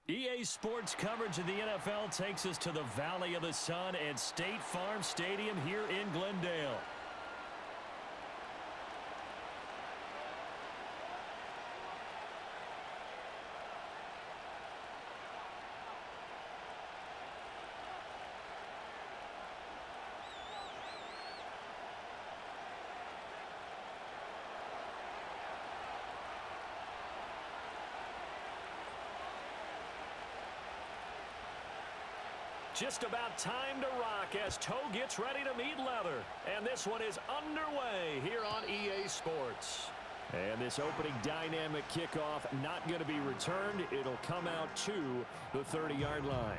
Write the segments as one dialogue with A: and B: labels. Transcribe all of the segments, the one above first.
A: EA Sports coverage of the NFL takes us to the Valley of the Sun at State Farm Stadium here in Glendale. Just about time to rock as toe gets ready to meet leather. And this one is underway here on EA Sports. And this opening dynamic kickoff not going to be returned. It'll come out to the 30-yard line.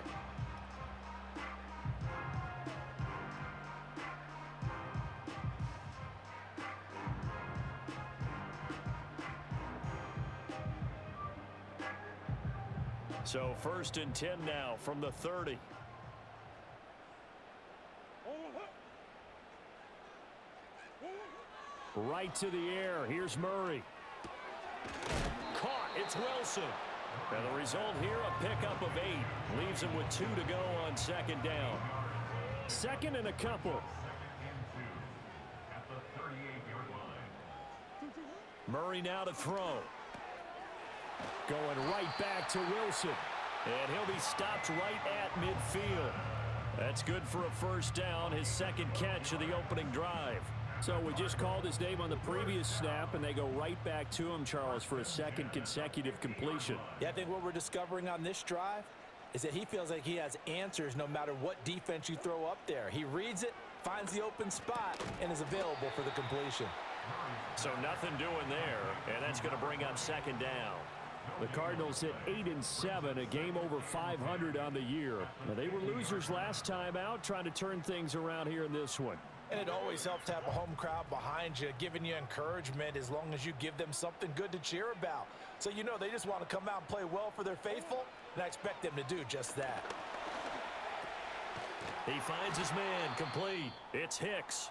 A: So 1st and 10 now from the 30. Right to the air. Here's Murray. Caught. It's Wilson. And the result here, a pickup of 8. Leaves him with 2 to go on 2nd down. 2nd and a couple. Murray now to throw. Going right back to Wilson. And he'll be stopped right at midfield. That's good for a 1st down, his 2nd catch of the opening drive. So we just called his name on the previous snap, and they go right back to him, Charles, for a 2nd consecutive completion.
B: Yeah, I think what we're discovering on this drive is that he feels like he has answers no matter what defense you throw up there. He reads it, finds the open spot, and is available for the completion.
A: So nothing doing there, and that's going to bring up 2nd down. The Cardinals hit 8-7, a game over 500 on the year. Now, they were losers last time out, trying to turn things around here in this one.
B: And it always helps to have a home crowd behind you, giving you encouragement as long as you give them something good to cheer about. So you know they just want to come out and play well for their faithful, and I expect them to do just that.
A: He finds his man complete. It's Hicks.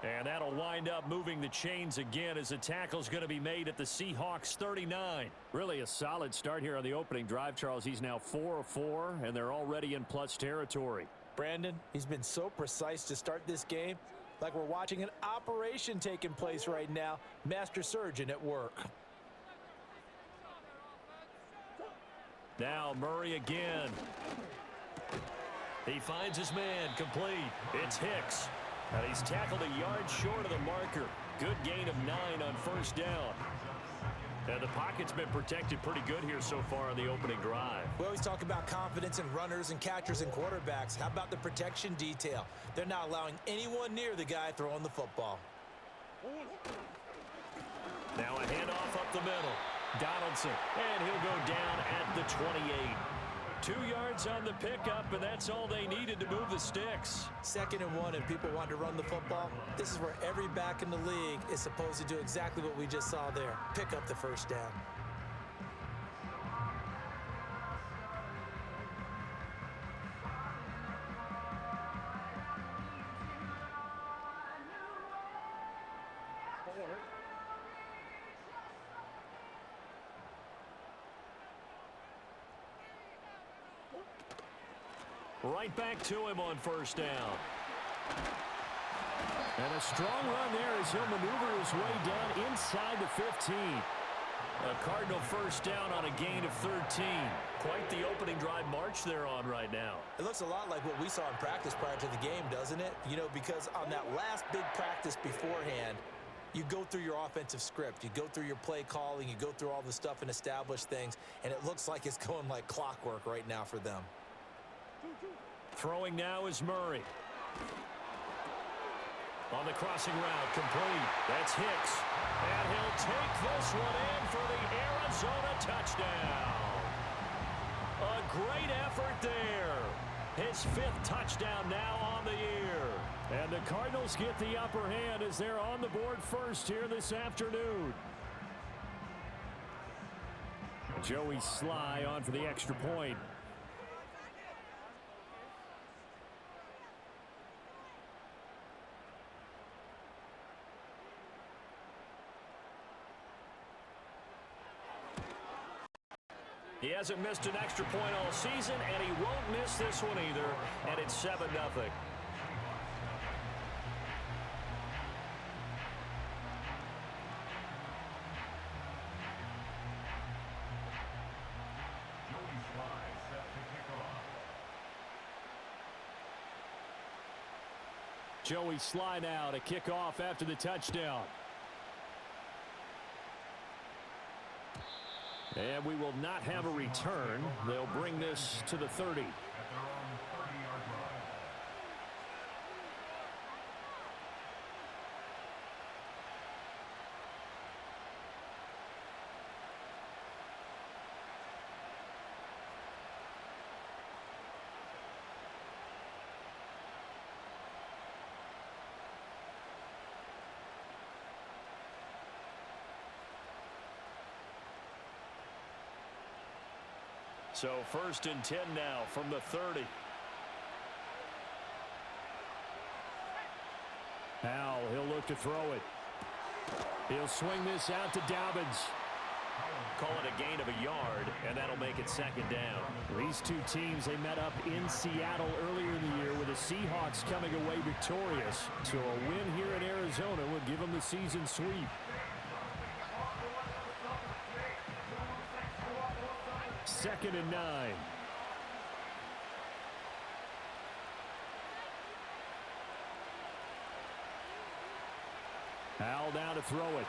A: And that'll wind up moving the chains again as the tackle's going to be made at the Seahawks 39. Really a solid start here on the opening drive, Charles. He's now 4 of 4, and they're already in plus territory.
B: Brandon, he's been so precise to start this game, like we're watching an operation taking place right now. Master surgeon at work.
A: Now Murray again. He finds his man complete. It's Hicks. And he's tackled a yard short of the marker. Good gain of 9 on 1st down. And the pocket's been protected pretty good here so far on the opening drive.
B: We always talk about confidence in runners and catchers and quarterbacks. How about the protection detail? They're not allowing anyone near the guy throwing the football.
A: Now a handoff up the middle. Donaldson, and he'll go down at the 28. 2 yards on the pickup, and that's all they needed to move the sticks.
B: 2nd and 1, and people want to run the football. This is where every back in the league is supposed to do exactly what we just saw there. Pick up the first down.
A: Right back to him on first down. And a strong run there as he'll maneuver his way down inside the 15. A Cardinal first down on a gain of 13. Quite the opening drive march they're on right now.
B: It looks a lot like what we saw in practice prior to the game, doesn't it? You know, because on that last big practice beforehand, you go through your offensive script. You go through your play calling. You go through all the stuff and establish things. And it looks like it's going like clockwork right now for them.
A: Throwing now is Murray. On the crossing route, complete. That's Hicks. And he'll take this one in for the Arizona touchdown. A great effort there. His 5th touchdown now on the year. And the Cardinals get the upper hand as they're on the board first here this afternoon. Joey Sly on for the extra point. He hasn't missed an extra point all season, and he won't miss this one either, and it's 7-0. Joey Sly now to kick off after the touchdown. And we will not have a return. They'll bring this to the 30. So 1st and 10 now from the 30. Howell, he'll look to throw it. He'll swing this out to Dobbins. Call it a gain of a yard, and that'll make it 2nd down. These two teams, they met up in Seattle earlier in the year with the Seahawks coming away victorious. So a win here in Arizona would give them the season sweep. 2nd and 9. Howell down to throw it.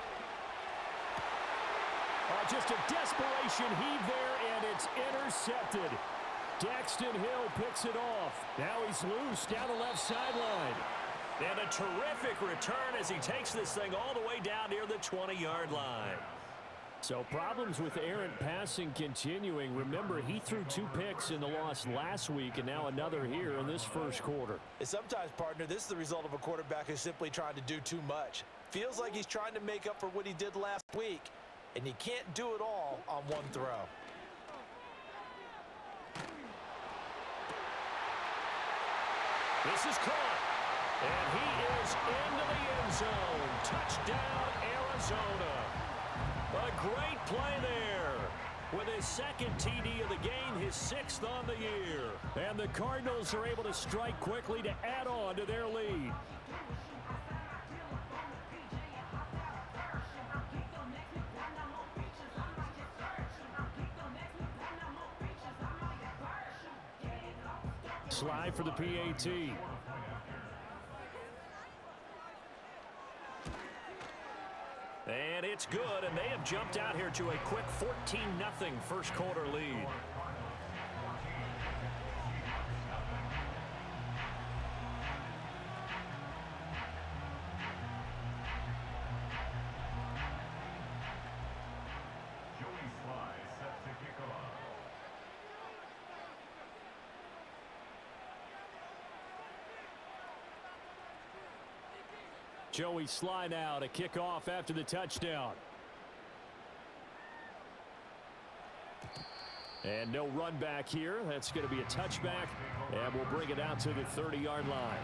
A: Just a desperation heave there, and it's intercepted. Daxton Hill picks it off. Now he's loose down the left sideline. And a terrific return as he takes this thing all the way down near the 20-yard line. So problems with errant passing continuing. Remember, he threw 2 picks in the loss last week, and now another here in this first quarter.
B: And sometimes, partner, this is the result of a quarterback who's simply trying to do too much. Feels like he's trying to make up for what he did last week, and he can't do it all on one throw.
A: This is caught, and he is into the end zone. Touchdown, Arizona. A great play there. With his 2nd TD of the game, his 6th on the year. And the Cardinals are able to strike quickly to add on to their lead. Slide for the PAT. And it's good, and they have have jumped out here to a quick 14-0 first quarter lead. Joey Sly now to kick off after the touchdown. And no run back here. That's going to be a touchback, and we'll bring it out to the 30-yard line.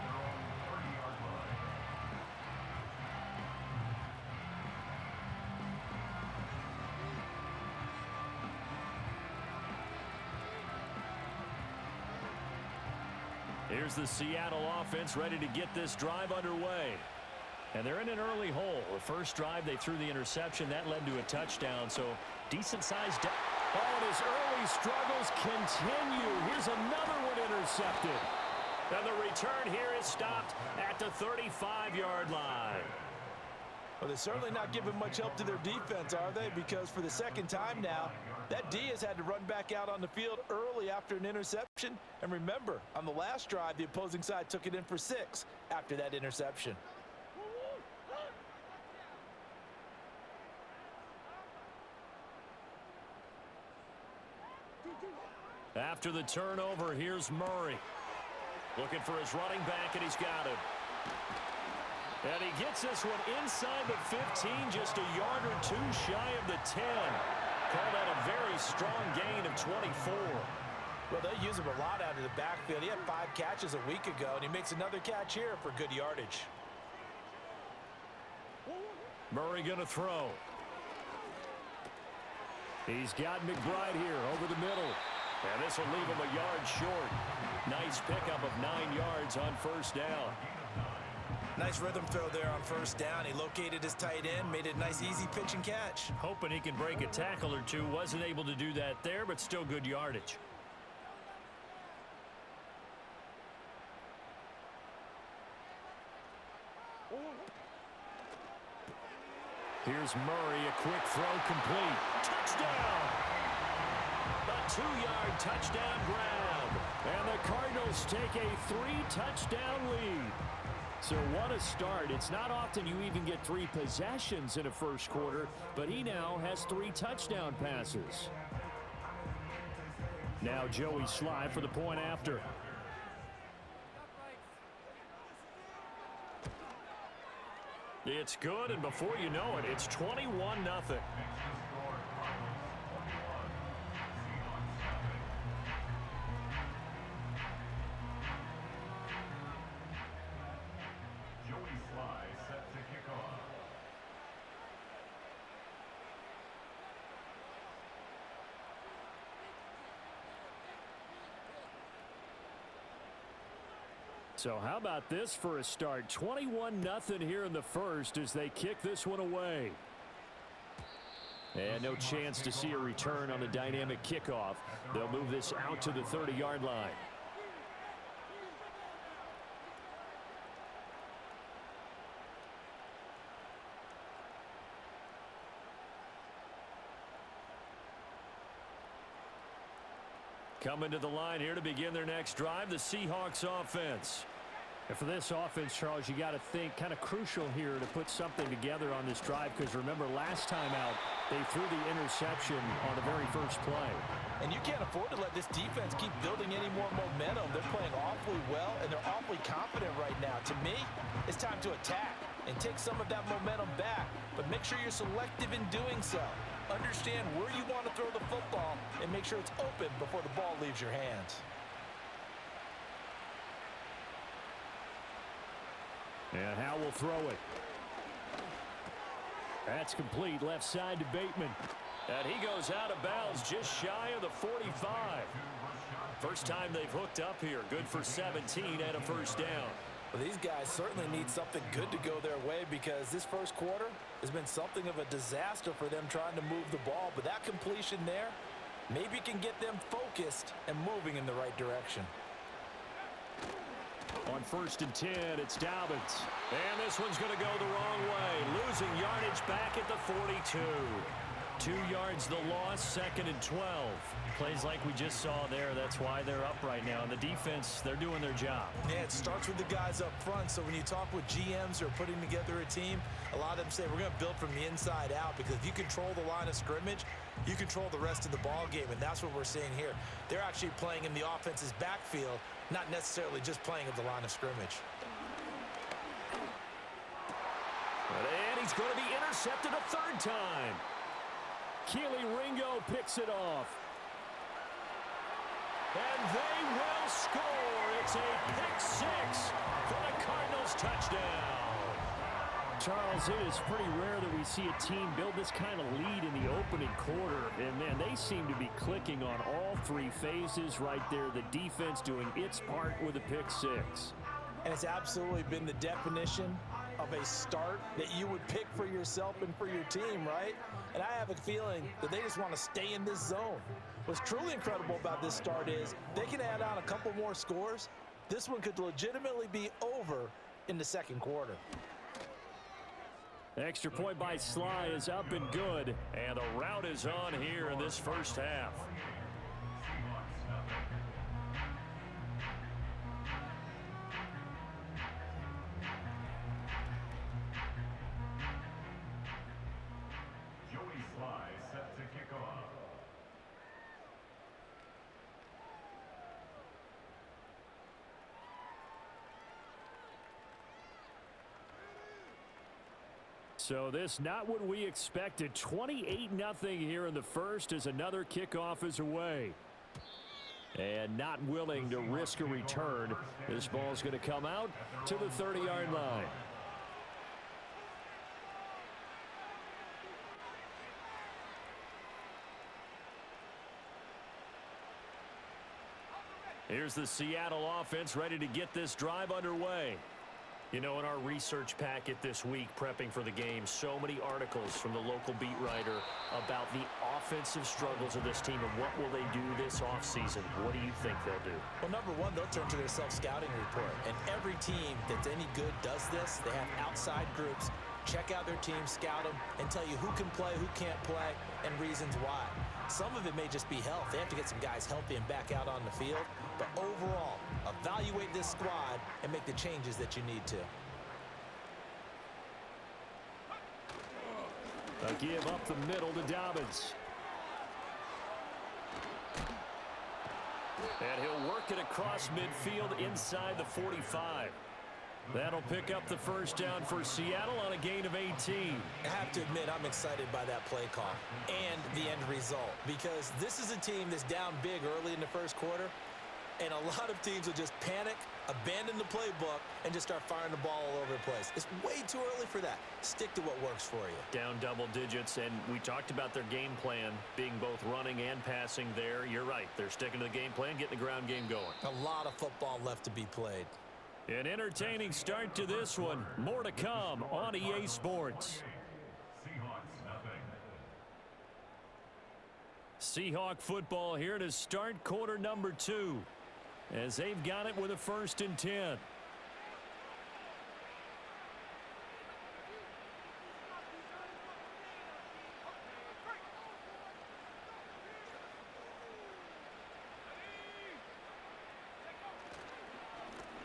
A: Here's the Seattle offense ready to get this drive underway. And they're in an early hole. The first drive, they threw the interception. That led to a touchdown, so decent-sized. Oh, and his early struggles continue. Here's another one intercepted. And the return here is stopped at the 35-yard line.
B: Well, they're certainly not giving much help to their defense, are they? Because for the second time now, that D has had to run back out on the field early after an interception. And remember, on the last drive, the opposing side took it in for 6 after that interception.
A: After the turnover, here's Murray. Looking for his running back, and he's got him. And he gets this one inside the 15, just a yard or two shy of the 10. Call that a very strong gain of 24.
B: Well, they use him a lot out of the backfield. He had 5 catches a week ago, and he makes another catch here for good yardage.
A: Murray going to throw. He's got McBride here over the middle. And this will leave him a yard short. Nice pickup of 9 yards on first down.
B: Nice rhythm throw there on first down. He located his tight end, made it a nice easy pitch and catch.
A: Hoping he can break a tackle or two. Wasn't able to do that there, but still good yardage. Here's Murray, a quick throw complete. Touchdown! A 2-yard touchdown grab. And the Cardinals take a 3-touchdown lead. So what a start. It's not often you even get 3 possessions in a first quarter, but he now has 3 touchdown passes. Now Joey Sly for the point after. It's good, and before you know it, it's 21-0. So how about this for a start? 21-0 here in the first as they kick this one away. And no chance to see a return on the dynamic kickoff. They'll move this out to the 30-yard line. Coming to the line here to begin their next drive, the Seahawks offense. And for this offense, Charles, you got to think kind of crucial here to put something together on this drive, because remember last time out they threw the interception on the very first play.
B: And you can't afford to let this defense keep building any more momentum. They're playing awfully well, and they're awfully confident right now. To me, it's time to attack and take some of that momentum back, but make sure you're selective in doing so. Understand where you want to throw the football and make sure it's open before the ball leaves your hands.
A: And Howe will throw it. That's complete, left side to Bateman. And he goes out of bounds just shy of the 45. First time they've hooked up here. Good for 17 and a first down.
B: Well, these guys certainly need something good to go their way, because this first quarter has been something of a disaster for them trying to move the ball. But that completion there maybe can get them focused and moving in the right direction.
A: On 1st and 10, it's Dobbins. And this one's going to go the wrong way. Losing yardage back at the 42. 2 yards the loss, 2nd and 12. Plays like we just saw there. That's why they're up right now. And the defense, they're doing their job.
B: Yeah, it starts with the guys up front. So when you talk with GMs who are putting together a team, a lot of them say we're going to build from the inside out, because if you control the line of scrimmage, you control the rest of the ball game. And that's what we're seeing here. They're actually playing in the offense's backfield, not necessarily just playing at the line of scrimmage.
A: And he's going to be intercepted a 3rd time. Keely Ringo picks it off. And they will score. It's a pick 6 for the Cardinals touchdown. Charles, it is pretty rare that we see a team build this kind of lead in the opening quarter. And, man, they seem to be clicking on all 3 phases right there. The defense doing its part with a pick 6.
B: And it's absolutely been the definition of a start that you would pick for yourself and for your team, right? And I have a feeling that they just want to stay in this zone. What's truly incredible about this start is they can add on a couple more scores. This one could legitimately be over in the 2nd quarter.
A: Extra point by Sly is up and good. And the route is on here in this 1st half. So this not what we expected. 28-0 here in the 1st as another kickoff is away. And not willing to risk a return. This ball's going to come out to the 30-yard line. Here's the Seattle offense ready to get this drive underway. You know, in our research packet this week, prepping for the game, so many articles from the local beat writer about the offensive struggles of this team and what will they do this offseason. What do you think they'll do?
B: Well, number one, they'll turn to their self-scouting report. And every team that's any good does this. They have outside groups, check out their team, scout them, and tell you who can play, who can't play, and reasons why. Some of it may just be health. They have to get some guys healthy and back out on the field. But overall, evaluate this squad and make the changes that you need to.
A: A give up the middle to Dobbins. And he'll work it across midfield inside the 45. That'll pick up the 1st down for Seattle on a gain of 18.
B: I have to admit, I'm excited by that play call and the end result, because this is a team that's down big early in the 1st quarter, and a lot of teams will just panic, abandon the playbook, and just start firing the ball all over the place. It's way too early for that. Stick to what works for you.
A: Down double digits, and we talked about their game plan being both running and passing there. You're right. They're sticking to the game plan, getting the ground game going.
B: A lot of football left to be played.
A: An entertaining start to this one. More to come on EA Sports. Seahawk football here to start quarter number 2 as they've got it with a 1st and 10.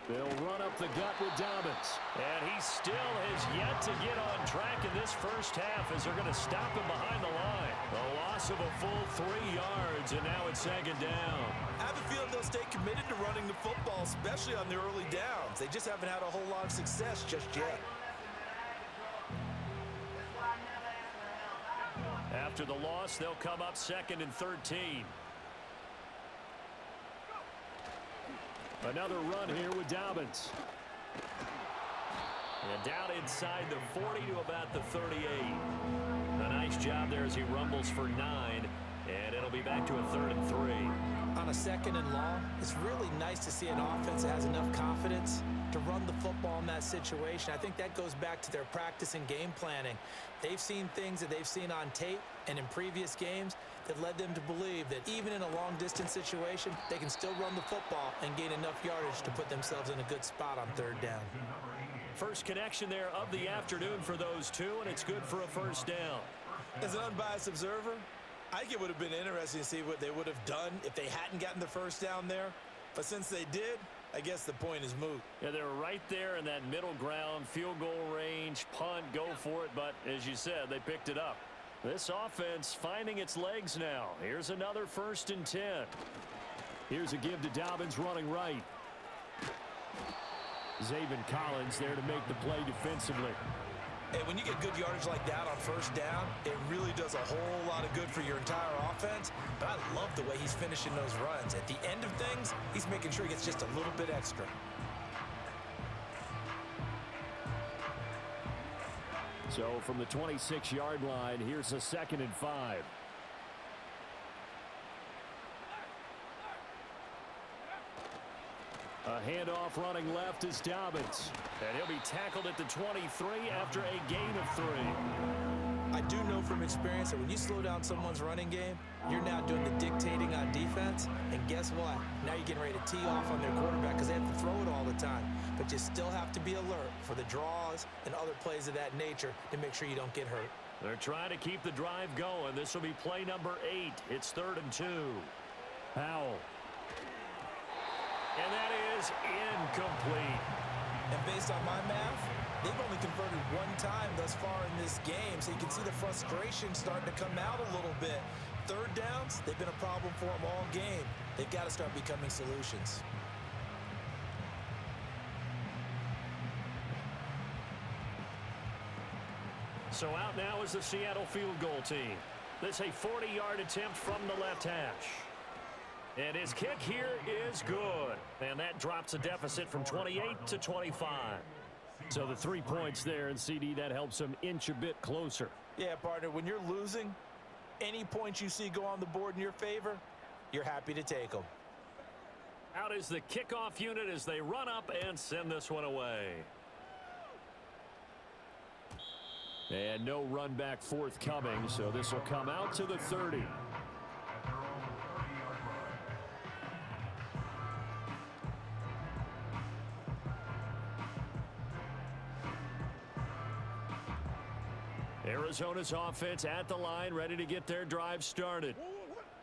A: They'll run up the gut with Dobbins. And he still has yet to get on track in this 1st half as they're going to stop him behind the line. A loss of a full 3 yards, and now it's 2nd down.
B: I have a feeling they'll stay committed to running the football, especially on the early downs. They just haven't had a whole lot of success just yet.
A: After the loss, they'll come up 2nd and 13. Another run here with Dobbins. And down inside the 40 to about the 38. A nice job there as he rumbles for 9. And it'll be back to a 3rd and 3.
B: On a 2nd and long, it's really nice to see an offense that has enough confidence to run the football in that situation. I think that goes back to their practice and game planning. They've seen things that they've seen on tape and in previous games it led them to believe that even in a long-distance situation, they can still run the football and gain enough yardage to put themselves in a good spot on third down.
A: First connection there of the afternoon for those two, and it's good for a first down.
B: As an unbiased observer, I think it would have been interesting to see what they would have done if they hadn't gotten the first down there. But since they did, I guess the point is moot.
A: Yeah, they were right there in that middle ground, field goal range, punt, go for it. But as you said, they picked it up. This offense finding its legs now. Here's another 1st and 10. Here's a give to Dobbins running right. Zaven Collins there to make the play defensively.
B: Hey, when you get good yardage like that on first down, it really does a whole lot of good for your entire offense. But I love the way he's finishing those runs. At the end of things, he's making sure he gets just a little bit extra.
A: So from the 26-yard line, here's a 2nd and 5. A handoff running left is Dobbins. And he'll be tackled at the 23 after a gain of 3.
B: I do know from experience that when you slow down someone's running game, you're now doing the dictating on defense. And guess what? Now you're getting ready to tee off on their quarterback because they have to throw it all the time. But you still have to be alert for the draws and other plays of that nature to make sure you don't get hurt.
A: They're trying to keep the drive going. This will be play number 8. It's 3rd and 2. Powell. And that is incomplete.
B: And based on my math, they've only converted one time thus far in this game, so you can see the frustration starting to come out a little bit. Third downs, they've been a problem for them all game. They've got to start becoming solutions.
A: So out now is the Seattle field goal team. This a 40-yard attempt from the left hash. And his kick here is good. And that drops a deficit from 28 to 25. So the 3 points there, and CD, that helps him inch a bit closer.
B: Yeah, partner, when you're losing, any points you see go on the board in your favor, you're happy to take them.
A: Out is the kickoff unit as they run up and send this one away. And no run back forthcoming, so this will come out to the 30. Arizona's offense at the line, ready to get their drive started.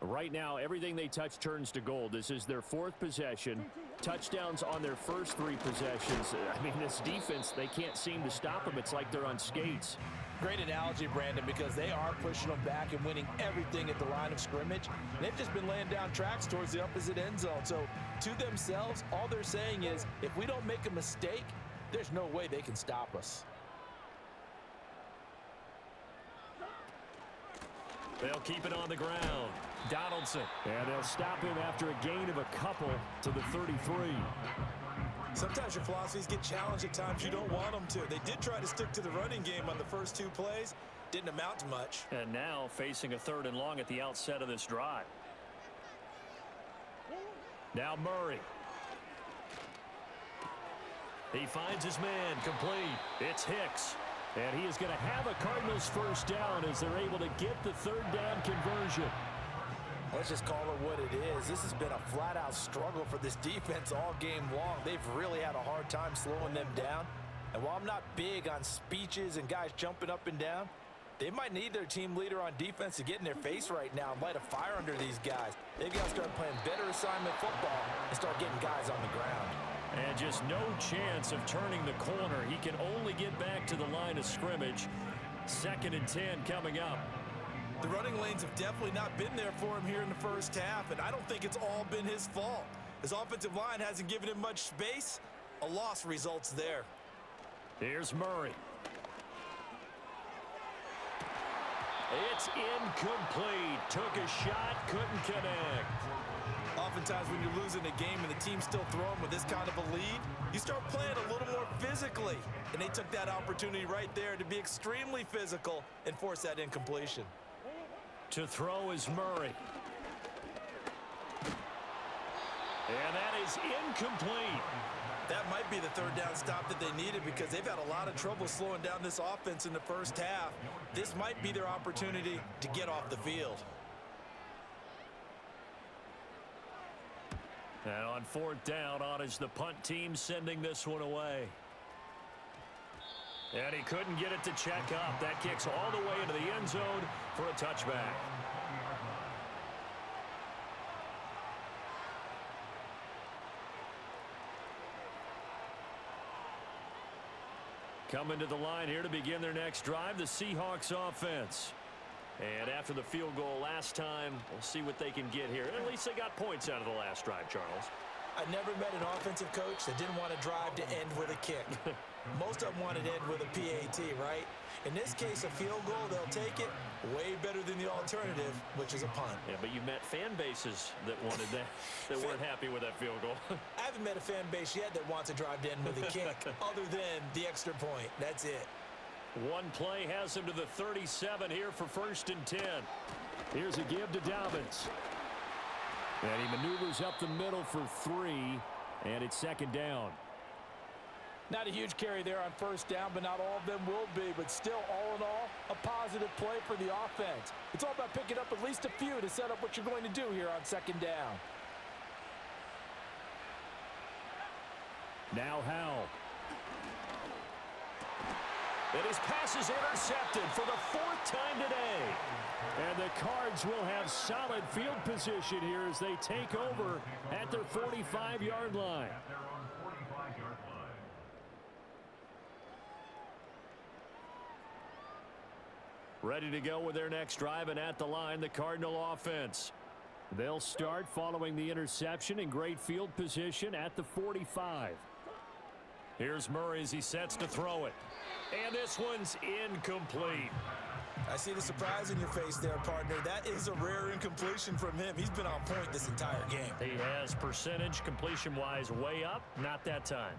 A: Right now, everything they touch turns to gold. This is their 4th possession. Touchdowns on their first 3 possessions. I mean, this defense, they can't seem to stop them. It's like they're on skates.
B: Great analogy, Brandon, because they are pushing them back and winning everything at the line of scrimmage. And they've just been laying down tracks towards the opposite end zone. So, to themselves, all they're saying is, if we don't make a mistake, there's no way they can stop us.
A: They'll keep it on the ground. Donaldson. And they'll stop him after a gain of a couple to the 33.
B: Sometimes your philosophies get challenged at times you don't want them to. They did try to stick to the running game on the first 2 plays. Didn't amount to much.
A: And now facing a 3rd and long at the outset of this drive. Now Murray. He finds his man complete. It's Hicks. And he is going to have a Cardinals first down as they're able to get the 3rd down conversion.
B: Let's just call it what it is. This has been a flat-out struggle for this defense all game long. They've really had a hard time slowing them down. And while I'm not big on speeches and guys jumping up and down, they might need their team leader on defense to get in their face right now and light a fire under these guys. They've got to start playing better assignment football and start getting guys on the ground.
A: And just no chance of turning the corner. He can only get back to the line of scrimmage. 2nd and 10 coming up.
B: The running lanes have definitely not been there for him here in the first half, and I don't think it's all been his fault. His offensive line hasn't given him much space. A loss results there.
A: Here's Murray. It's incomplete. Took a shot, couldn't connect.
B: Oftentimes when you're losing a game and the team's still throwing with this kind of a lead, you start playing a little more physically. And they took that opportunity right there to be extremely physical and force that incompletion.
A: To throw is Murray. And that is incomplete.
B: That might be the 3rd down stop that they needed because they've had a lot of trouble slowing down this offense in the first half. This might be their opportunity to get off the field.
A: And on fourth down, on is the punt team sending this one away. And he couldn't get it to check up. That kicks all the way into the end zone for a touchback. Coming to the line here to begin their next drive, the Seahawks offense. And after the field goal last time, we'll see what they can get here. At least they got points out of the last drive, Charles.
B: I never met an offensive coach that didn't want to drive to end with a kick. Most of them wanted to end with a PAT, right? In this case, a field goal, they'll take it. Way better than the alternative, which is a punt.
A: Yeah, but you met fan bases that wanted that, that weren't happy with that field goal.
B: I haven't met a fan base yet that wants to drive to end with a kick, other than the extra point. That's it.
A: One play has him to the 37 here for 1st and 10. Here's a give to Dobbins. And he maneuvers up the middle for 3, and it's 2nd down.
C: Not a huge carry there on 1st down, but not all of them will be. But still, all in all, a positive play for the offense. It's all about picking up at least a few to set up what you're going to do here on 2nd down.
A: Now Howell. And his pass is intercepted for the 4th time today. And the Cards will have solid field position here as they take over at their 45-yard line. Ready to go with their next drive, and at the line, the Cardinal offense. They'll start following the interception in great field position at the 45. Here's Murray as he sets to throw it. And this one's incomplete.
B: I see the surprise in your face there, partner. That is a rare incompletion from him. He's been on point this entire game.
A: He has percentage completion-wise way up. Not that time.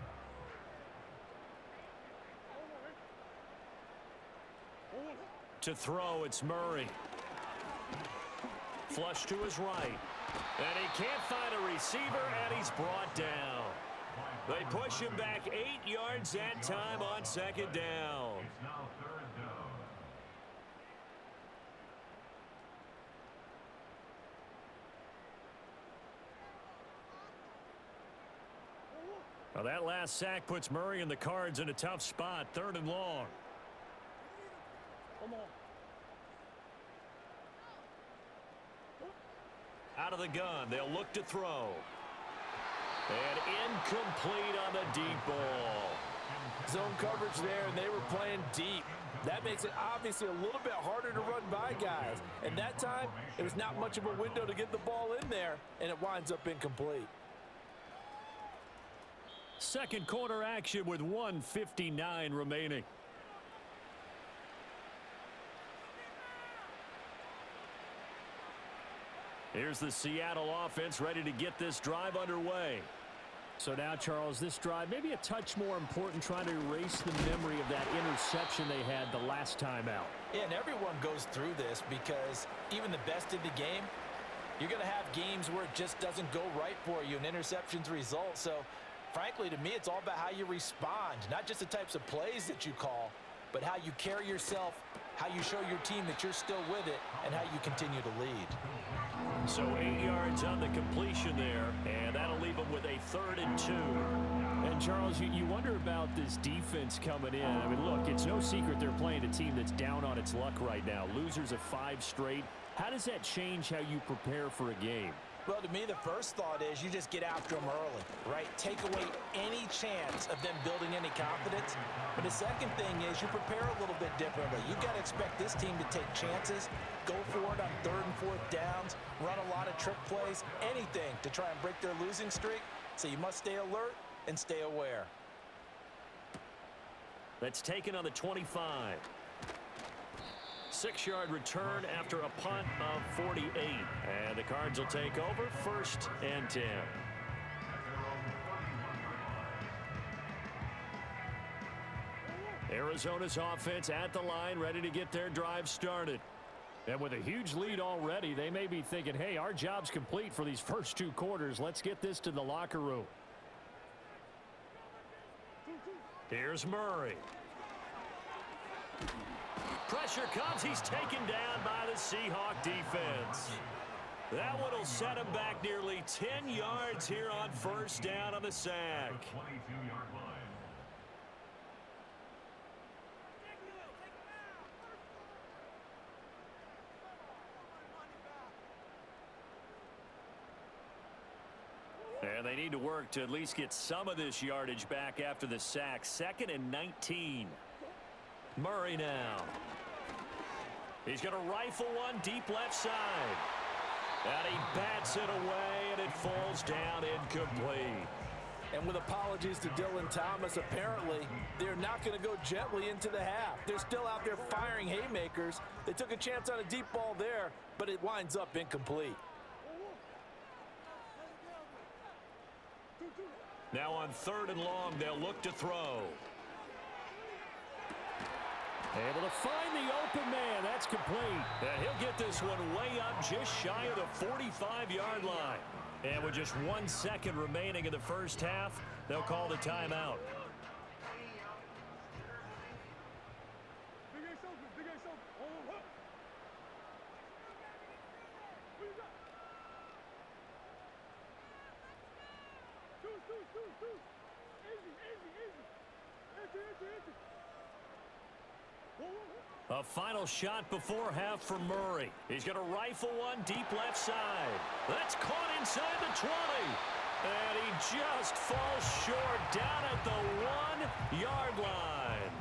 A: To throw, it's Murray. Flush to his right. And he can't find a receiver, and he's brought down. They push him back 8 yards that time on 2nd down. Well, that last sack puts Murray and the Cards in a tough spot, 3rd and long. Out of the gun, they'll look to throw. And incomplete on the deep ball.
C: Zone coverage there, and they were playing deep. That makes it obviously a little bit harder to run by guys. And that time, it was not much of a window to get the ball in there, and it winds up incomplete.
A: Second quarter action with 1:59 remaining. Here's the Seattle offense ready to get this drive underway. So now, Charles, this drive maybe a touch more important, trying to erase the memory of that interception they had the last time out.
B: Yeah, and everyone goes through this because even the best in the game, you're going to have games where it just doesn't go right for you and interceptions result. So, frankly, to me, it's all about how you respond, not just the types of plays that you call, but how you carry yourself, how you show your team that you're still with it, and how you continue to lead.
A: So 8 yards on the completion there, and that'll leave them with a 3rd and 2. And, Charles, you wonder about this defense coming in. I mean, look, it's no secret they're playing a team that's down on its luck right now. Losers of 5 straight. How does that change how you prepare for a game?
B: Well, to me, the first thought is you just get after them early, right? Take away any chance of them building any confidence. But the second thing is you prepare a little bit differently. You got to expect this team to take chances, go for it on 3rd and 4th downs, run a lot of trick plays, anything to try and break their losing streak. So you must stay alert and stay aware.
A: That's taken on the 25. 6-yard return after a punt of 48. And the Cards will take over 1st and 10. Arizona's offense at the line, ready to get their drive started. And with a huge lead already, they may be thinking, hey, our job's complete for these first 2 quarters. Let's get this to the locker room. Here's Murray. Pressure comes. He's taken down by the Seahawk defense. That one will set him back nearly 10 yards here on first down on the sack.
D: 22-yard line.
A: And they need to work to at least get some of this yardage back after the sack. 2nd and 19. Murray now. He's going to rifle one deep left side. And he bats it away, and it falls down incomplete.
C: And with apologies to Dylan Thomas, apparently they're not going to go gently into the half. They're still out there firing haymakers. They took a chance on a deep ball there, but it winds up incomplete.
A: Now on 3rd and long, they'll look to throw. Able to find the open man. That's complete. And he'll get this one way up just shy of the 45-yard line. And with just 1 second remaining in the first half, they'll call the timeout. A final shot before half for Murray. He's going to rifle one deep left side. That's caught inside the 20. And he just falls short down at the 1-yard line.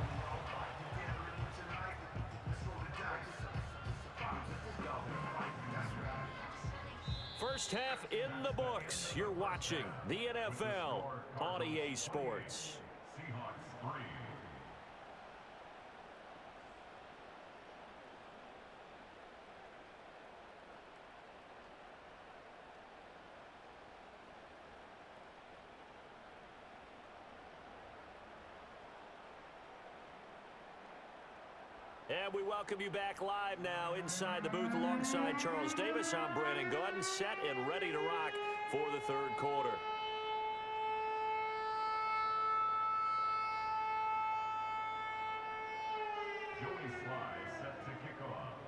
A: First half in the books. You're watching the NFL on EA Sports.
D: Seahawks 3.
A: And we welcome you back live now inside the booth alongside Charles Davis. I'm Brandon Gordon, set and ready to rock for the 3rd quarter.
D: Joey Sly set to kick off.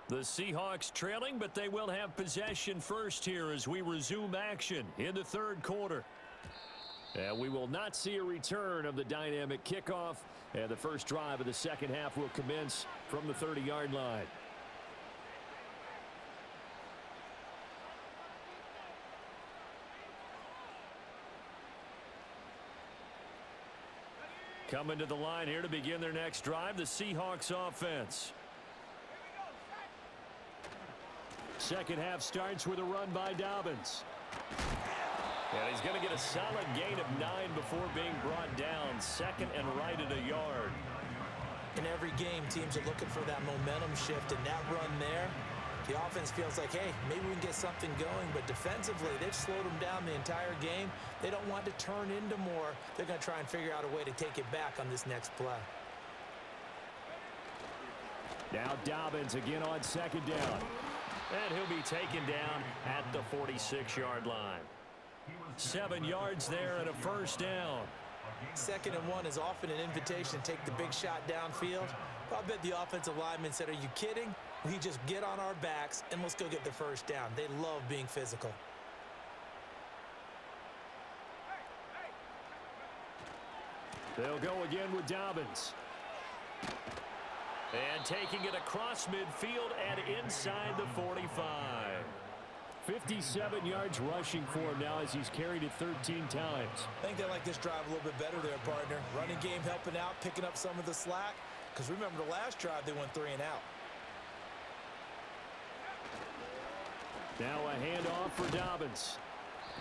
A: The Seahawks trailing, but they will have possession first here as we resume action in the 3rd quarter. And we will not see a return of the dynamic kickoff. And the first drive of the second half will commence from the 30-yard line. Coming to the line here to begin their next drive, the Seahawks offense. Second half starts with a run by Dobbins. And he's going to get a solid gain of 9 before being brought down. 2nd and right at a yard.
B: In every game, teams are looking for that momentum shift, and that run there, the offense feels like, hey, maybe we can get something going. But defensively, they've slowed them down the entire game. They don't want to turn into more. They're going to try and figure out a way to take it back on this next play.
A: Now Dobbins again on 2nd down. And he'll be taken down at the 46-yard line. 7 yards there and a first down.
B: 2nd and 1 is often an invitation to take the big shot downfield. I bet the offensive lineman said, are you kidding? We just get on our backs and let's go get the first down. They love being physical.
A: They'll go again with Dobbins. And taking it across midfield and inside the 45. 57 yards rushing for him now as he's carried it 13 times.
B: I think they like this drive a little bit better there, partner. Running game helping out, picking up some of the slack. Because remember, the last drive, they went 3 and out.
A: Now a handoff for Dobbins.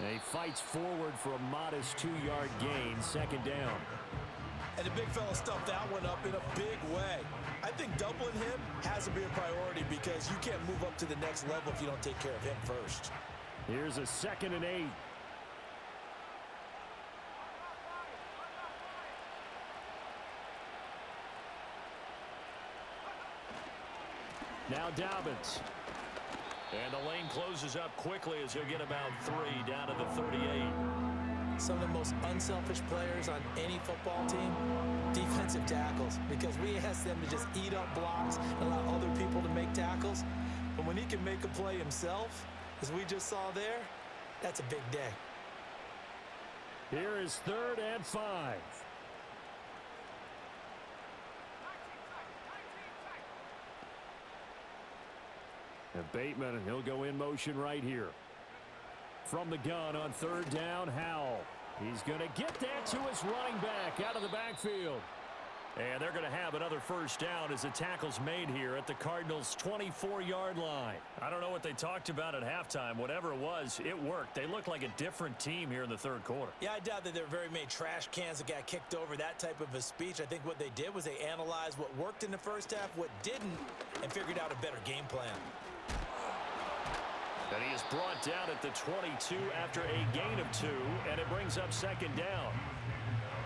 A: And he fights forward for a modest 2-yard gain, 2nd down.
B: And the big fella stuffed that one up in a big way. I think doubling him has to be a priority because you can't move up to the next level if you don't take care of him first.
A: Here's a 2nd and 8. Now Dobbins. And the lane closes up quickly as he'll get about 3 down to the 38.
B: Some of the most unselfish players on any football team, defensive tackles, because we ask them to just eat up blocks and allow other people to make tackles. But when he can make a play himself, as we just saw there, that's a big day.
A: Here is 3rd and 5. And Bateman, and he'll go in motion right here. From the gun on 3rd down, Howell. He's going to get that to his running back out of the backfield. And they're going to have another 1st down as the tackle's made here at the Cardinals' 24-yard line. I don't know what they talked about at halftime. Whatever it was, it worked. They looked like a different team here in the 3rd quarter.
B: Yeah, I doubt that there were very many trash cans that got kicked over, that type of a speech. I think what they did was they analyzed what worked in the 1st half, what didn't, and figured out a better game plan.
A: And he is brought down at the 22 after a gain of 2, and it brings up 2nd down.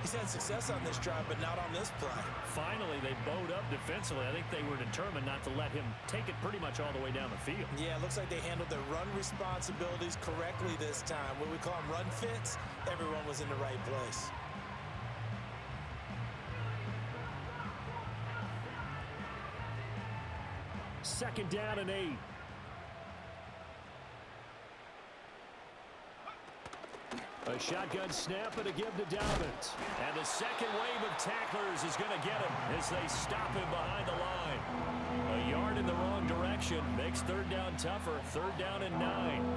B: He's had success on this drive, but not on this play.
A: Finally, they bowed up defensively. I think they were determined not to let him take it pretty much all the way down the field.
B: Yeah, it looks like they handled their run responsibilities correctly this time. What we call them run fits, everyone was in the right place.
A: Second down and 8. A shotgun snap and a give to Dobbins. And the second wave of tacklers is going to get him as they stop him behind the line. A yard in the wrong direction makes 3rd down tougher. 3rd down and 9.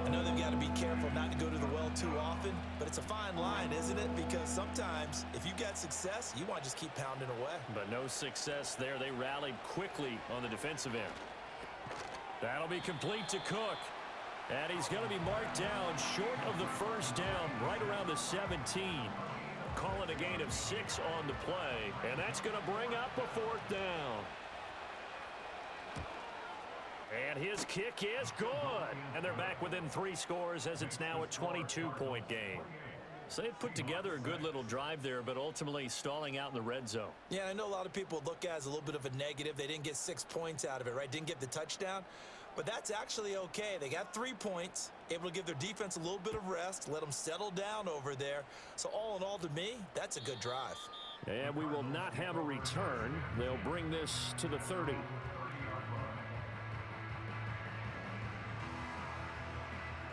B: I know they've got to be careful not to go to the well too often, but it's a fine line, isn't it? Because sometimes if you got success, you want to just keep pounding away.
A: But no success there. They rallied quickly on the defensive end. That'll be complete to Cook. And he's going to be marked down short of the 1st down, right around the 17. Calling a gain of 6 on the play, and that's going to bring up a 4th down. And his kick is good. And they're back within 3 scores as it's now a 22-point game. So they put together a good little drive there, but ultimately stalling out in the red zone.
B: Yeah, I know a lot of people look at it as a little bit of a negative. They didn't get 6 points out of it, right? Didn't get the touchdown. But that's actually okay. They got 3 points, able to give their defense a little bit of rest, let them settle down over there. So all in all, to me, that's a good drive.
A: And we will not have a return. They'll bring this to the 30.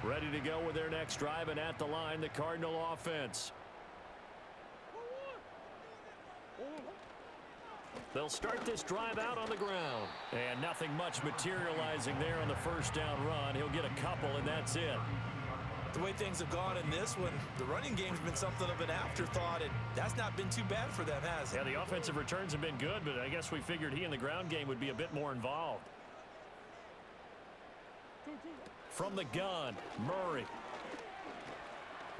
A: Ready to go with their next drive, and at the line, the Cardinal offense. They'll start this drive out on the ground. And nothing much materializing there on the 1st down run. He'll get a couple, and that's it.
B: The way things have gone in this one, the running game's been something of an afterthought, and that's not been too bad for them, has it?
A: Yeah, the offensive returns have been good, but I guess we figured he in the ground game would be a bit more involved. From the gun, Murray.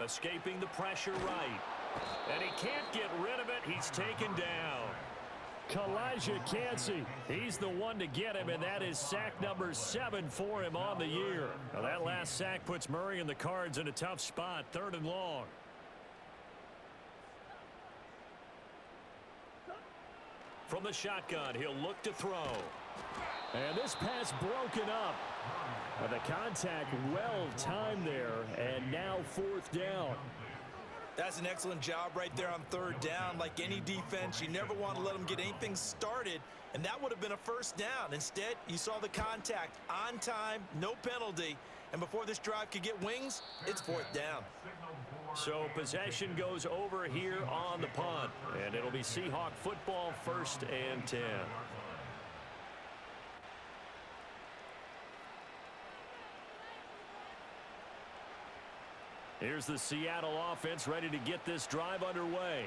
A: Escaping the pressure right. And he can't get rid of it. He's taken down. Kalijah Kancey, he's the one to get him, and that is sack number 7 for him on the year. Now that last sack puts Murray and the Cards in a tough spot, 3rd and long. From the shotgun, he'll look to throw. And this pass broken up. The contact well timed there, and now 4th down.
B: That's an excellent job right there on 3rd down. Like any defense, you never want to let them get anything started, and that would have been a 1st down. Instead, you saw the contact on time, no penalty, and before this drive could get wings, it's 4th down.
A: So possession goes over here on the punt, and it'll be Seahawk football, 1st and 10. Here's the Seattle offense ready to get this drive underway.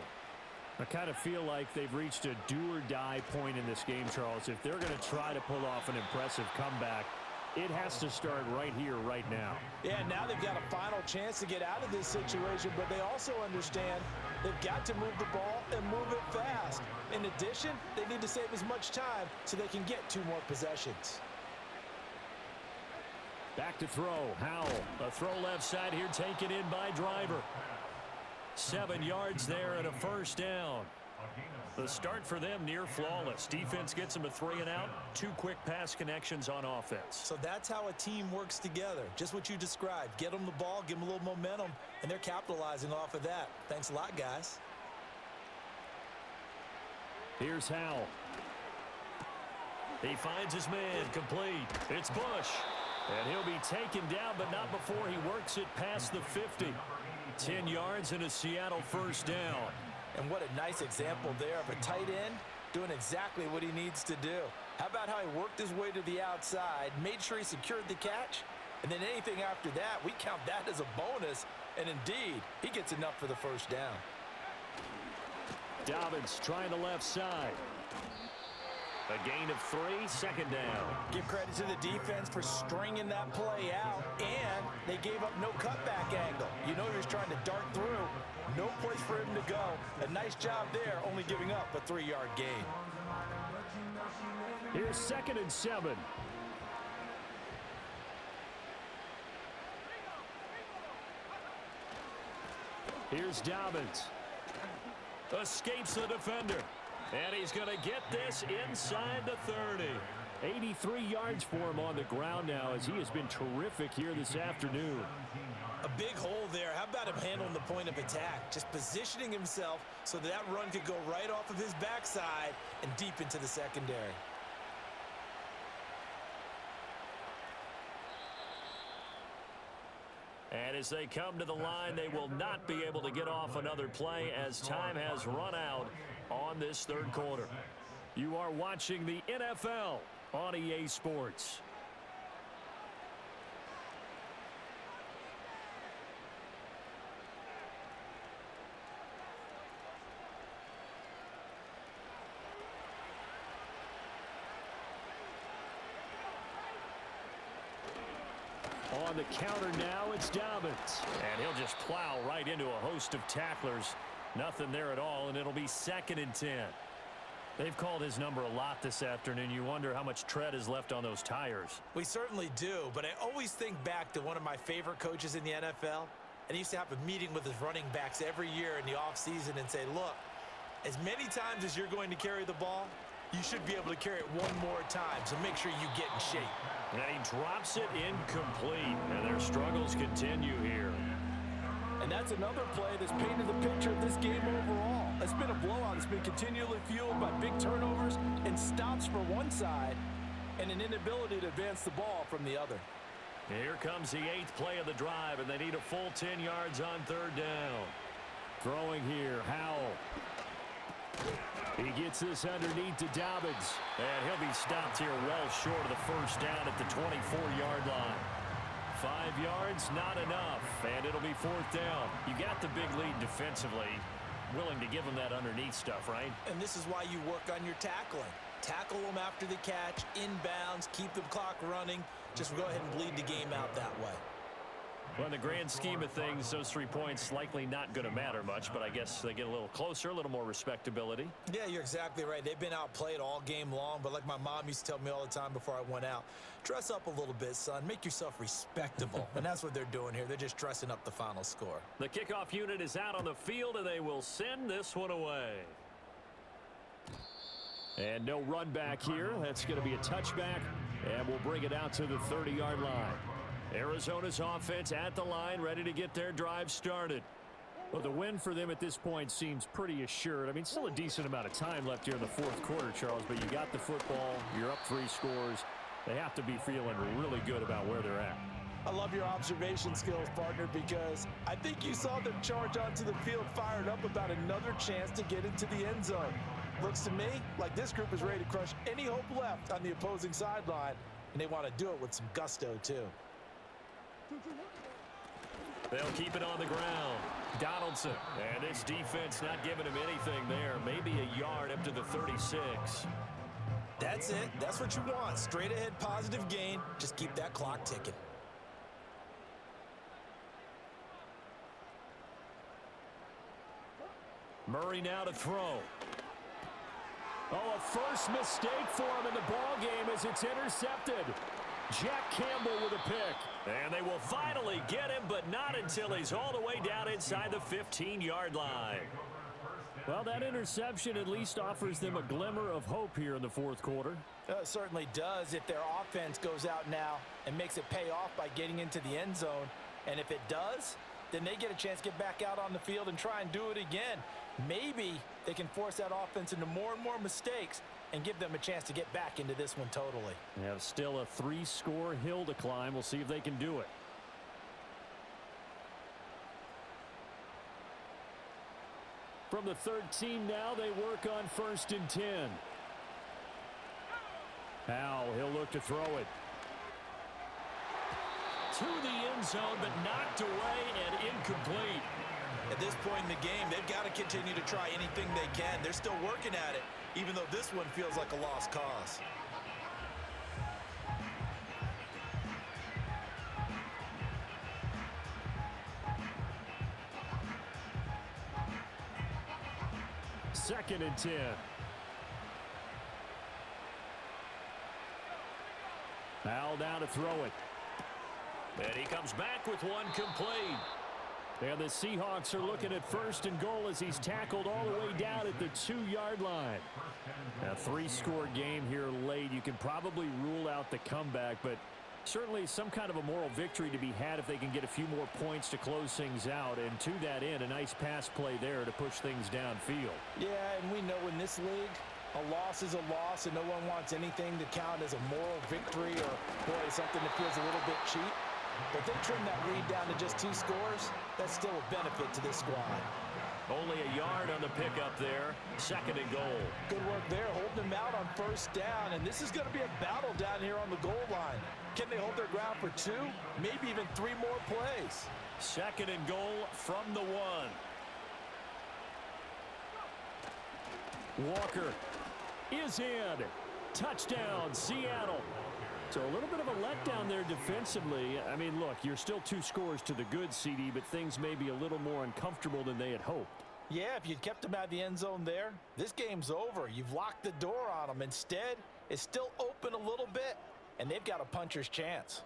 A: I kind of feel like they've reached a do-or-die point in this game, Charles. If they're going to try to pull off an impressive comeback, it has to start right here, right now.
C: Yeah, now they've got a final chance to get out of this situation, but they also understand they've got to move the ball and move it fast. In addition, they need to save as much time so they can get 2 more possessions.
A: Back to throw. Howell. A throw left side here taken in by Driver. 7 yards there and a 1st down. The start for them near flawless. Defense gets them a 3 and out. 2 quick pass connections on offense.
B: So that's how a team works together. Just what you described. Get them the ball, give them a little momentum, and they're capitalizing off of that. Thanks a lot, guys.
A: Here's Howell. He finds his man complete. It's Bush. And he'll be taken down, but not before he works it past the 50. 10 yards and a Seattle first down.
B: And what a nice example there of a tight end doing exactly what he needs to do. How about how he worked his way to the outside, made sure he secured the catch, and then anything after that, we count that as a bonus. And indeed, he gets enough for the first down.
A: Dobbins trying the left side. A gain of 3, second down.
B: Give credit to the defense for stringing that play out, and they gave up no cutback angle. You know he was trying to dart through. No place for him to go. A nice job there, only giving up a 3-yard gain.
A: Here's 2nd and 7. Here's Dobbins. Escapes the defender. And he's going to get this inside the 30. 83 yards for him on the ground now as he has been terrific here this afternoon.
B: A big hole there. How about him handling the point of attack? Just positioning himself so that run could go right off of his backside and deep into the secondary.
A: And as they come to the line, they will not be able to get off another play as time has run out on this third quarter. You are watching the NFL on EA Sports. On the counter now, it's Dobbins. And he'll just plow right into a host of tacklers. Nothing there at all, and it'll be 2nd and 10. They've called his number a lot this afternoon. You wonder how much tread is left on those tires.
B: We certainly do, but I always think back to one of my favorite coaches in the NFL. And he used to have a meeting with his running backs every year in the offseason and say, look, as many times as you're going to carry the ball, you should be able to carry it one more time, so make sure you get in shape.
A: And he drops it incomplete, and their struggles continue here.
C: And that's another play that's painted the picture of this game overall. It's been a blowout. It's been continually fueled by big turnovers and stops for one side and an inability to advance the ball from the other.
A: Here comes the 8th play of the drive, and they need a full 10 yards on 3rd down. Throwing here, Howell. He gets this underneath to Dobbins, and he'll be stopped here well short of the first down at the 24-yard line. 5 yards, not enough, and it'll be 4th down. You got the big lead defensively, willing to give him that underneath stuff, right?
B: And this is why you work on your tackling. Tackle them after the catch, inbounds, keep the clock running. Just go ahead and bleed the game out that way.
A: Well, in the grand scheme of things, those 3 points likely not going to matter much, but I guess they get a little closer, a little more respectability.
B: Yeah, you're exactly right. They've been outplayed all game long, but like my mom used to tell me all the time before I went out, dress up a little bit, son. Make yourself respectable. And that's what they're doing here. They're just dressing up the final score.
A: The kickoff unit is out on the field, and they will send this one away. And no run back here. That's going to be a touchback, and we'll bring it out to the 30-yard line. Arizona's offense at the line, ready to get their drive started. Well, the win for them at this point seems pretty assured. I mean, still a decent amount of time left here in the 4th quarter, Charles, but you got the football, you're up 3 scores. They have to be feeling really good about where they're at.
C: I love your observation skills, partner, because I think you saw them charge onto the field fired up about another chance to get into the end zone. Looks to me like this group is ready to crush any hope left on the opposing sideline, and they want to do it with some gusto, too.
A: They'll keep it on the ground. Donaldson, and this defense not giving him anything there. Maybe a yard up to the 36.
B: That's it. That's what you want. Straight ahead positive gain. Just keep that clock ticking.
A: Murray now to throw. Oh, a first mistake for him in the ball game as it's intercepted. Jack Campbell with a pick. And they will finally get him, but not until he's all the way down inside the 15-yard line. Well, that interception at least offers them a glimmer of hope here in the 4th quarter.
C: It certainly does if their offense goes out now and makes it pay off by getting into the end zone. And if it does, then they get a chance to get back out on the field and try and do it again. Maybe they can force that offense into more and more mistakes and give them a chance to get back into this one totally.
A: They have still a 3-score hill to climb. We'll see if they can do it. From the 13 now, they work on 1st and 10. Howell, he'll look to throw it. To the end zone, but knocked away and incomplete.
B: At this point in the game, they've got to continue to try anything they can. They're still working at it, even though this one feels like a lost cause.
A: Second and 10. Howell down to throw it. And he comes back with one complete. And the Seahawks are looking at 1st and goal as he's tackled all the way down at the 2-yard line. A 3-score game here late. You can probably rule out the comeback, but certainly some kind of a moral victory to be had if they can get a few more points to close things out. And to that end, a nice pass play there to push things downfield.
C: Yeah, and we know in this league, a loss is a loss, and no one wants anything to count as a moral victory or, boy, something that feels a little bit cheap. But they trim that lead down to just 2 scores. That's still a benefit to this squad.
A: Only a yard on the pickup there. 2nd and goal.
C: Good work there, holding them out on 1st down. And this is going to be a battle down here on the goal line. Can they hold their ground for 2? Maybe even 3 more plays.
A: 2nd and goal from the 1. Walker is in. Touchdown, Seattle. So a little bit of a letdown there defensively. I mean, look, you're still 2 scores to the good, CD, but things may be a little more uncomfortable than they had hoped.
C: Yeah, if you'd kept them out of the end zone there, this game's over. You've locked the door on them. Instead, it's still open a little bit, and they've got a puncher's chance.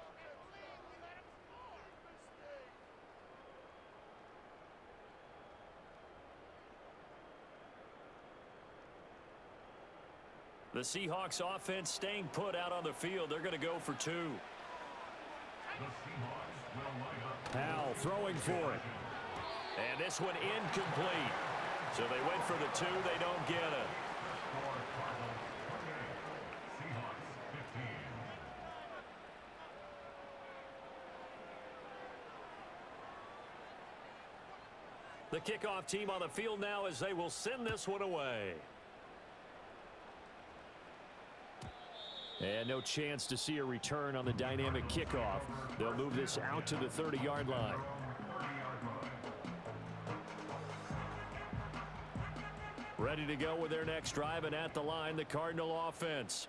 A: The Seahawks offense staying put out on the field. They're going to go for 2.
D: The Seahawks will line up.
A: Howell throwing for it. And this one incomplete. So they went for the 2. They don't get it.
D: Score Cardinals 28. Seahawks 15.
A: The kickoff team on the field now as they will send this one away. And no chance to see a return on the dynamic kickoff. They'll move this out to the 30-yard line. Ready to go with their next drive, and at the line, the Cardinal offense.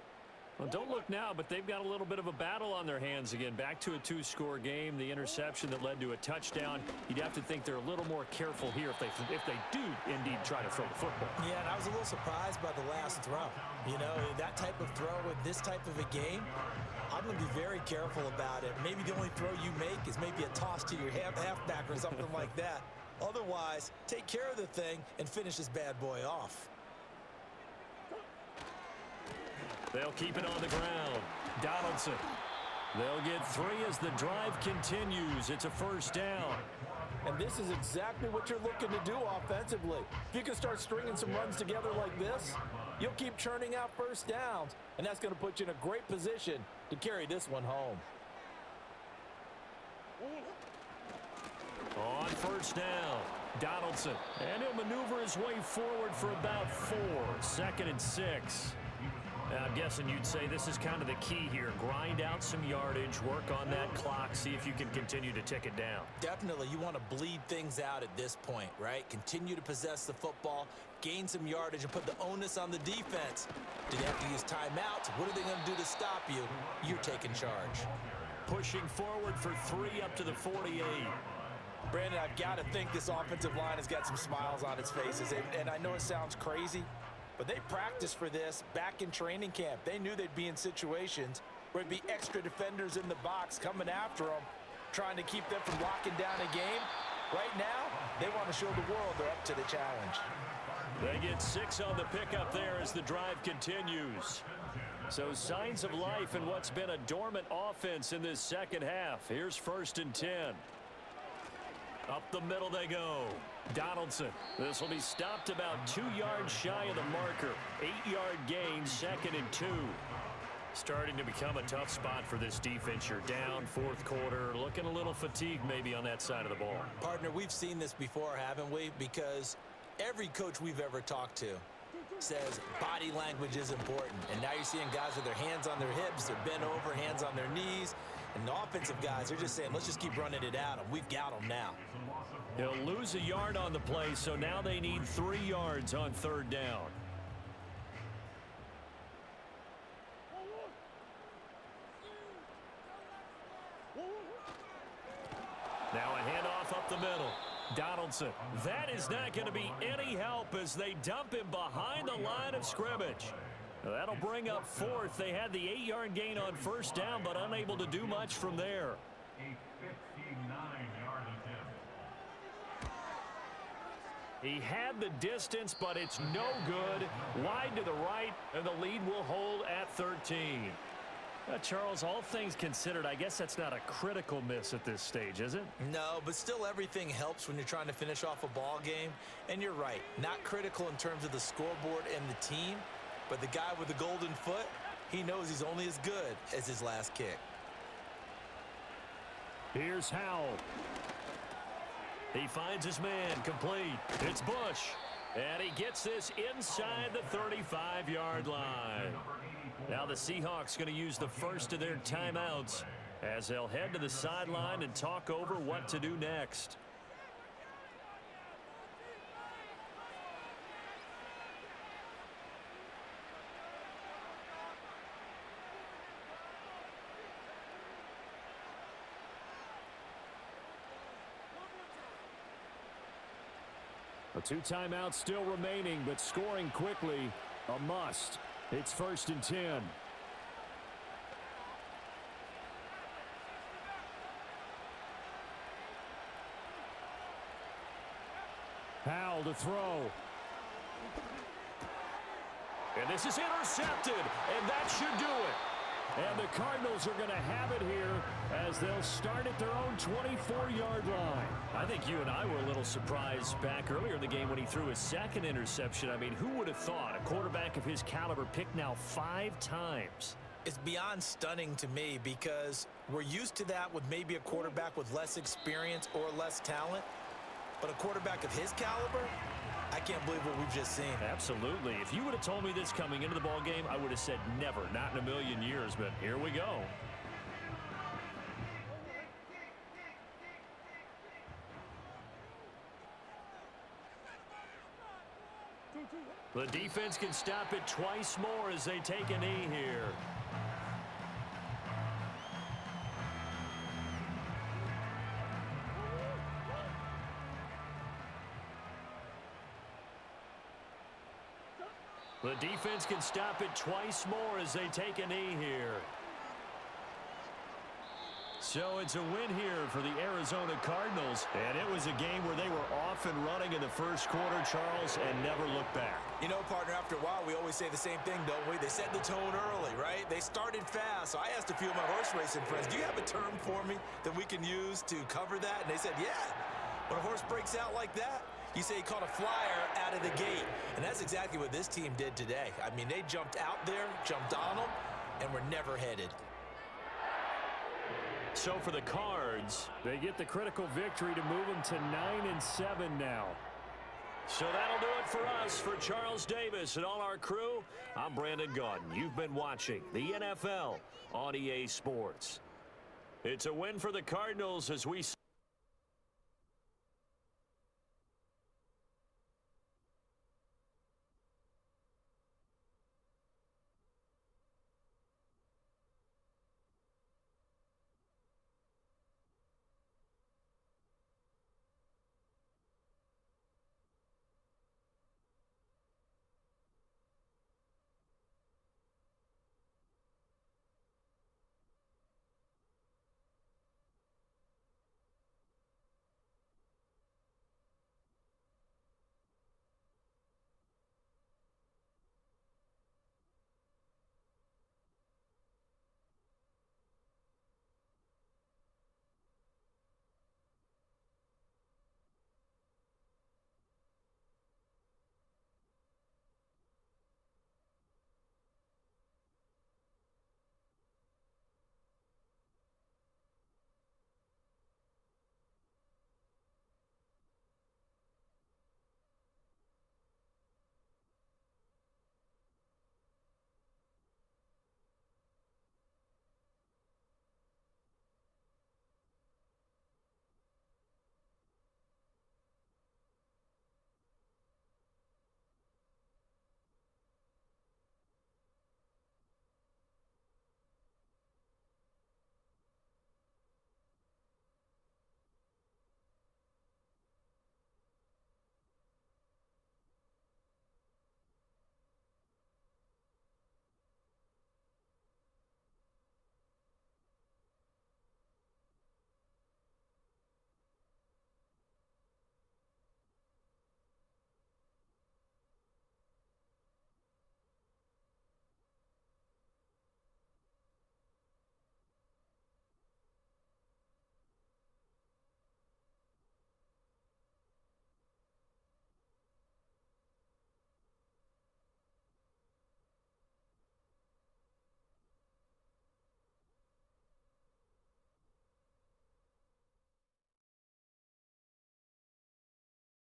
A: Well, don't look now, but they've got a little bit of a battle on their hands again. Back to a 2-score game. The interception that led to a touchdown. You'd have to think they're a little more careful here if they do indeed try to throw the football.
B: Yeah, and I was a little surprised by the last throw. You know, that type of throw in this type of a game, I'm going to be very careful about it. Maybe the only throw you make is maybe a toss to your halfback or something like that. Otherwise, take care of the thing and finish this bad boy off.
A: They'll keep it on the ground. Donaldson. They'll get 3 as the drive continues. It's a 1st down.
C: And this is exactly what you're looking to do offensively. If you can start stringing some runs together like this, you'll keep churning out 1st downs, and that's going to put you in a great position to carry this one home.
A: On 1st down, Donaldson. And he'll maneuver his way forward for about 4. 2nd and 6. I'm guessing you'd say this is kind of the key here. Grind out some yardage, work on that clock, see if you can continue to tick it down.
B: Definitely, you want to bleed things out at this point, right? Continue to possess the football, gain some yardage, and put the onus on the defense. Do they have to use timeouts? What are they going to do to stop you? You're taking charge.
A: Pushing forward for 3 up to the 48.
C: Brandon, I've got to think this offensive line has got some smiles on its faces, and I know it sounds crazy, but they practiced for this back in training camp. They knew they'd be in situations where there'd be extra defenders in the box coming after them, trying to keep them from locking down a game. Right now, they want to show the world they're up to the challenge.
A: They get 6 on the pickup there as the drive continues. So signs of life in what's been a dormant offense in this second half. Here's 1st and 10. Up the middle they go. Donaldson. This will be stopped about 2 yards shy of the marker. 8-yard gain, 2nd and 2. Starting to become a tough spot for this defense. You're down, 4th quarter, looking a little fatigued maybe on that side of the ball.
B: Partner, we've seen this before, haven't we? Because every coach we've ever talked to says body language is important. And now you're seeing guys with their hands on their hips, they're bent over, hands on their knees. And the offensive guys, they're just saying, let's just keep running it at them. We've got them now.
A: He'll lose a yard on the play, so now they need 3 yards on 3rd down. Now a handoff up the middle. Donaldson. That is not going to be any help as they dump him behind the line of scrimmage. That'll bring up 4th. They had the 8-yard gain on 1st down, but unable to do much from there.
D: A 59-yard attempt.
A: He had the distance, but it's no good. Wide to the right, and the lead will hold at 13. Charles, all things considered, I guess that's not a critical miss at this stage, is it?
B: No, but still everything helps when you're trying to finish off a ball game. And you're right, not critical in terms of the scoreboard and the team, but the guy with the golden foot, he knows he's only as good as his last kick.
A: Here's Howell. He finds his man, complete. It's Bush. And he gets this inside the 35-yard line. Now the Seahawks going to use the first of their timeouts as they'll head to the sideline and talk over what to do next. A 2 timeouts still remaining, but scoring quickly, a must. It's 1st and 10. Howell to throw. And this is intercepted, and that should do it. And the Cardinals are going to have it here as they'll start at their own 24-yard line. I think you and I were a little surprised back earlier in the game when he threw his 2nd interception. I mean, who would have thought a quarterback of his caliber picked now 5 times?
B: It's beyond stunning to me because we're used to that with maybe a quarterback with less experience or less talent. But a quarterback of his caliber, I can't believe what we've just seen.
A: Absolutely. If you would have told me this coming into the ball game, I would have said never, not in a million years, but here we go. The defense can stop it twice more as they take a knee here. The defense can stop it twice more as they take a knee here. So it's a win here for the Arizona Cardinals. And it was a game where they were off and running in the 1st quarter, Charles, and never looked back.
B: You know, partner, after a while, we always say the same thing, don't we? They set the tone early, right? They started fast. So I asked a few of my horse racing friends, do you have a term for me that we can use to cover that? And they said, yeah. When a horse breaks out like that, you say he caught a flyer out of the gate. And that's exactly what this team did today. I mean, they jumped out there, jumped on them, and were never headed.
A: So for the Cards, they get the critical victory to move them to 9-7 now. So that'll do it for us. For Charles Davis and all our crew, I'm Brandon Gaudin. You've been watching the NFL on EA Sports. It's a win for the Cardinals as we